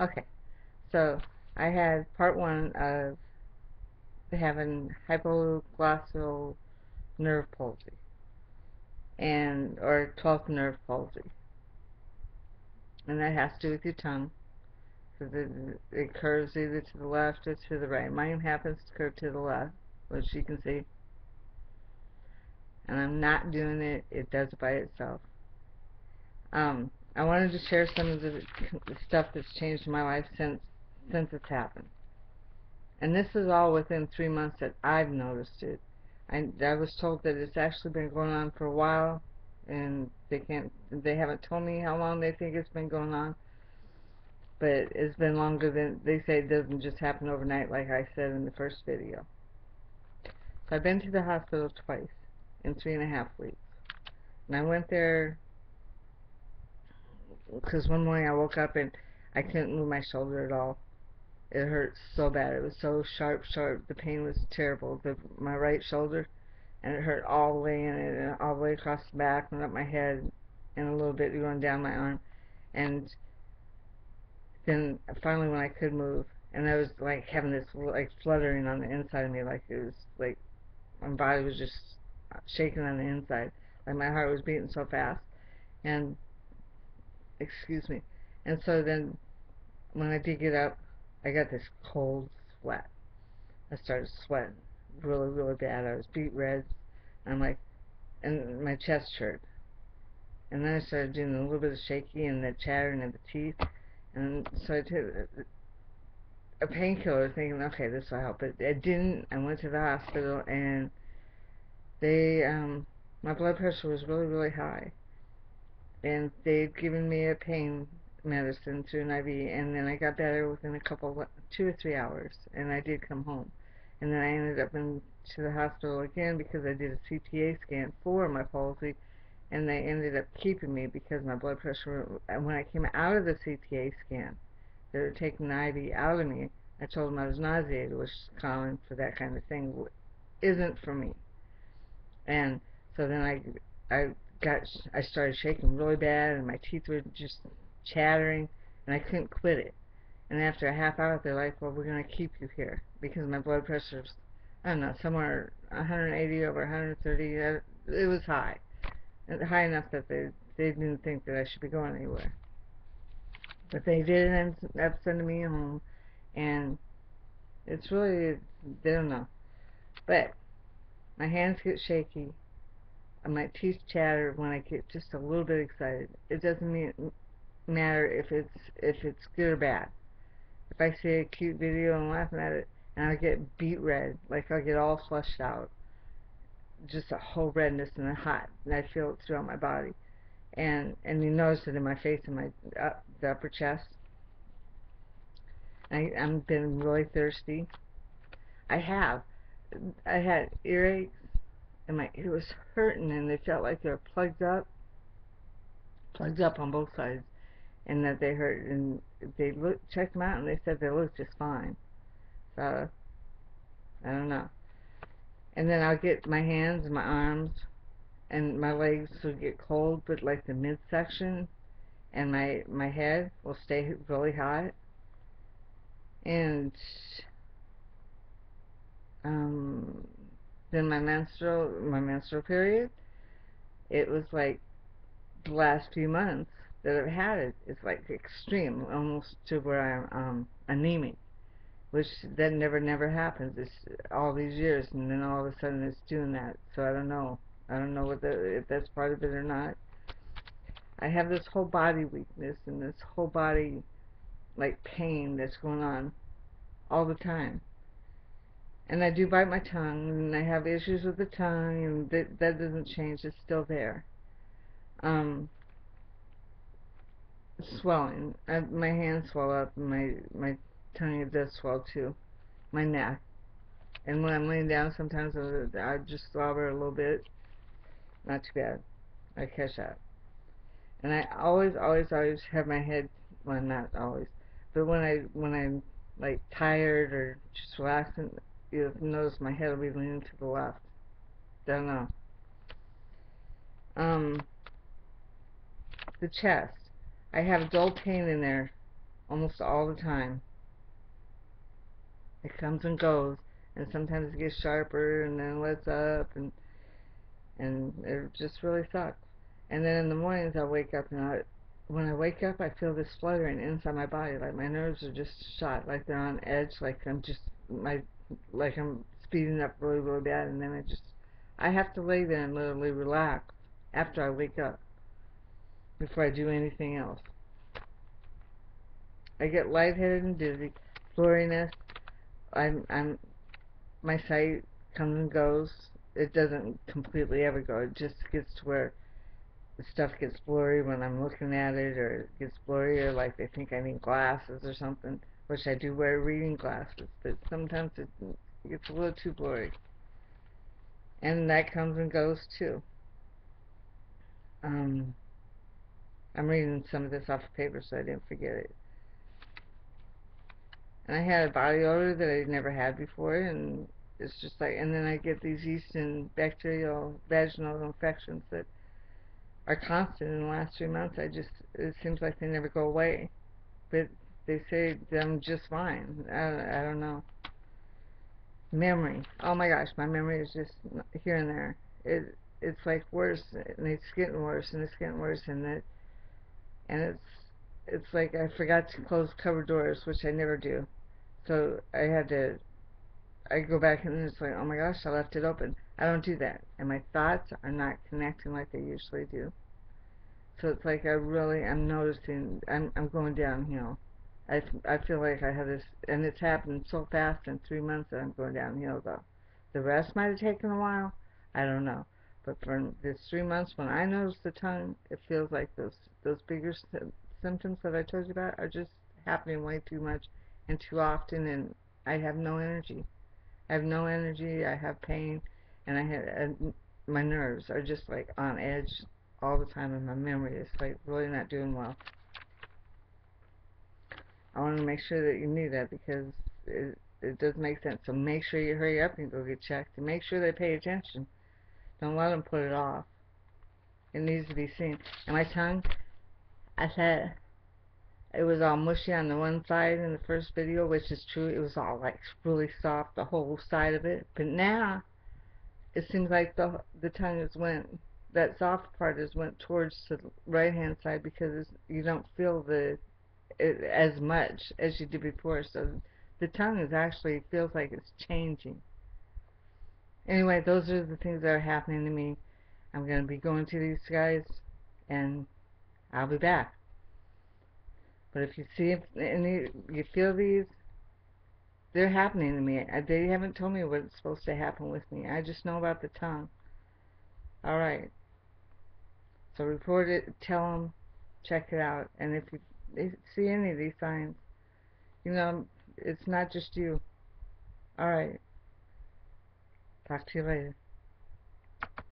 Okay, so I had part one of having hypoglossal nerve palsy or 12th nerve palsy, and that has to do with your tongue. Because it curves either to the left or to the right. Mine happens to curve to the left, which you can see. And I'm not doing it. It does it by itself. I wanted to share some of the stuff that's changed in my life since it's happened. And this is all within 3 months that I've noticed it. I was told that it's actually been going on for a while, and they haven't told me how long they think it's been going on, but it's been longer than they say. It doesn't just happen overnight, like I said in the first video. So I've been to the hospital twice in 3.5 weeks, and I went there because one morning I woke up and I couldn't move my shoulder at all. It hurt so bad. It was so sharp. The pain was terrible. My right shoulder, and it hurt all the way in it, and all the way across the back and up my head, and a little bit going down my arm. And then finally, when I could move, and I was like having this like fluttering on the inside of me, like it was like my body was just shaking on the inside, like my heart was beating so fast. And excuse me. And so then when I did get up, I got this cold sweat. I started sweating really, really bad. I was beet red. I'm like, and my chest hurt. And then I started doing a little bit of shaky and the chattering of the teeth. And so I took a painkiller thinking, okay, this will help. But it didn't. I went to the hospital and they, my blood pressure was really, really high. And they'd given me a pain medicine through an IV, and then I got better within 2 or 3 hours, and I did come home. And then I ended up to the hospital again because I did a CTA scan for my palsy, and they ended up keeping me because my blood pressure, when I came out of the CTA scan, they were taking the IV out of me. I told them I was nauseated, which is common for that kind of thing, isn't for me. And so then I I started shaking really bad, and my teeth were just chattering, and I couldn't quit it. And after a half hour, they're like, "Well, we're gonna keep you here because my blood pressure's, I don't know, somewhere 180 over 130. It was high, high enough that they didn't think that I should be going anywhere. But they did end up sending me home, and it's really, they don't know. But my hands get shaky, and my teeth chatter when I get just a little bit excited. It doesn't matter if it's good or bad. If I see a cute video and laughing at it, and I get beet red, like I'll get all flushed out, just a whole redness and a hot, and I feel it throughout my body. And you notice it in my face and my the upper chest. I'm been really thirsty. I have. I had earaches, and my ear was hurting, and they felt like they were plugged up on both sides, and that they hurt. And they checked them out, and they said they looked just fine. So I don't know. And then I'll get my hands and my arms and my legs will get cold, but like the midsection and my head will stay really hot. And um, then my menstrual period, it was like the last few months that I've had it. It's like extreme, almost to where I'm anemic, which that never happens. It's all these years, and then all of a sudden it's doing that. So I don't know. I don't know if that's part of it or not. I have this whole body weakness and this whole body like pain that's going on all the time. And I do bite my tongue, and I have issues with the tongue, and that doesn't change. It's still there. Um, Swelling. My hands swell up, and my tongue does swell too. My neck. And when I'm laying down, sometimes I just slobber a little bit. Not too bad. I catch up. And I always have my head. Well, not always, but when I'm like tired or just relaxing, you'll notice my head will be leaning to the left. Don't know. Um, the chest. I have dull pain in there almost all the time. It comes and goes, and sometimes it gets sharper and then lets up, and it just really sucks. And then in the mornings I wake up, and when I wake up I feel this fluttering inside my body, like my nerves are just shot, like they're on edge, like I'm speeding up really, really bad, and then I have to lay there and literally relax after I wake up before I do anything else. I get lightheaded and dizzy, blurriness. I'm my sight comes and goes. It doesn't completely ever go. It just gets to where the stuff gets blurry when I'm looking at it, or it gets blurry, or like they think I need glasses or something, which I do wear reading glasses, but sometimes it gets a little too blurry. And that comes and goes too. Um, I'm reading some of this off of paper so I didn't forget it. And I had a body odor that I'd never had before, and it's just like, and then I get these yeast and bacterial vaginal infections that are constant in the last 3 months. It seems like they never go away. But they say that I'm just fine. I don't know. Memory. Oh my gosh, my memory is just here and there. It's like worse, and it's getting worse, and it's getting worse, and it's like I forgot to close cupboard doors, which I never do. So I go back and it's like, oh my gosh, I left it open. I don't do that, and my thoughts are not connecting like they usually do. So it's like I'm noticing I'm going downhill. I feel like I have this, and it's happened so fast in 3 months that I'm going downhill though. The rest might have taken a while, I don't know. But for this 3 months, when I notice the tongue, it feels like those bigger symptoms that I told you about are just happening way too much and too often, and I have no energy. I have no energy. I have pain, and my nerves are just like on edge all the time, and my memory is like really not doing well. I want to make sure that you knew that, because it does make sense. So make sure you hurry up and go get checked, and make sure they pay attention. Don't let them put it off. It needs to be seen. And my tongue, I said it was all mushy on the one side in the first video, which is true. It was all like really soft, the whole side of it. But now it seems like the tongue is that soft part is went towards the right hand side, because you don't feel it as much as you did before. So the tongue is actually feels like it's changing. Anyway, those are the things that are happening to me. I'm going to be going to these guys, and I'll be back. But if you see you feel these, they're happening to me. They haven't told me what's supposed to happen with me. I just know about the tongue. All right. So report it, tell them, check it out. And if you see any of these signs, it's not just you. All right. Talk to you later.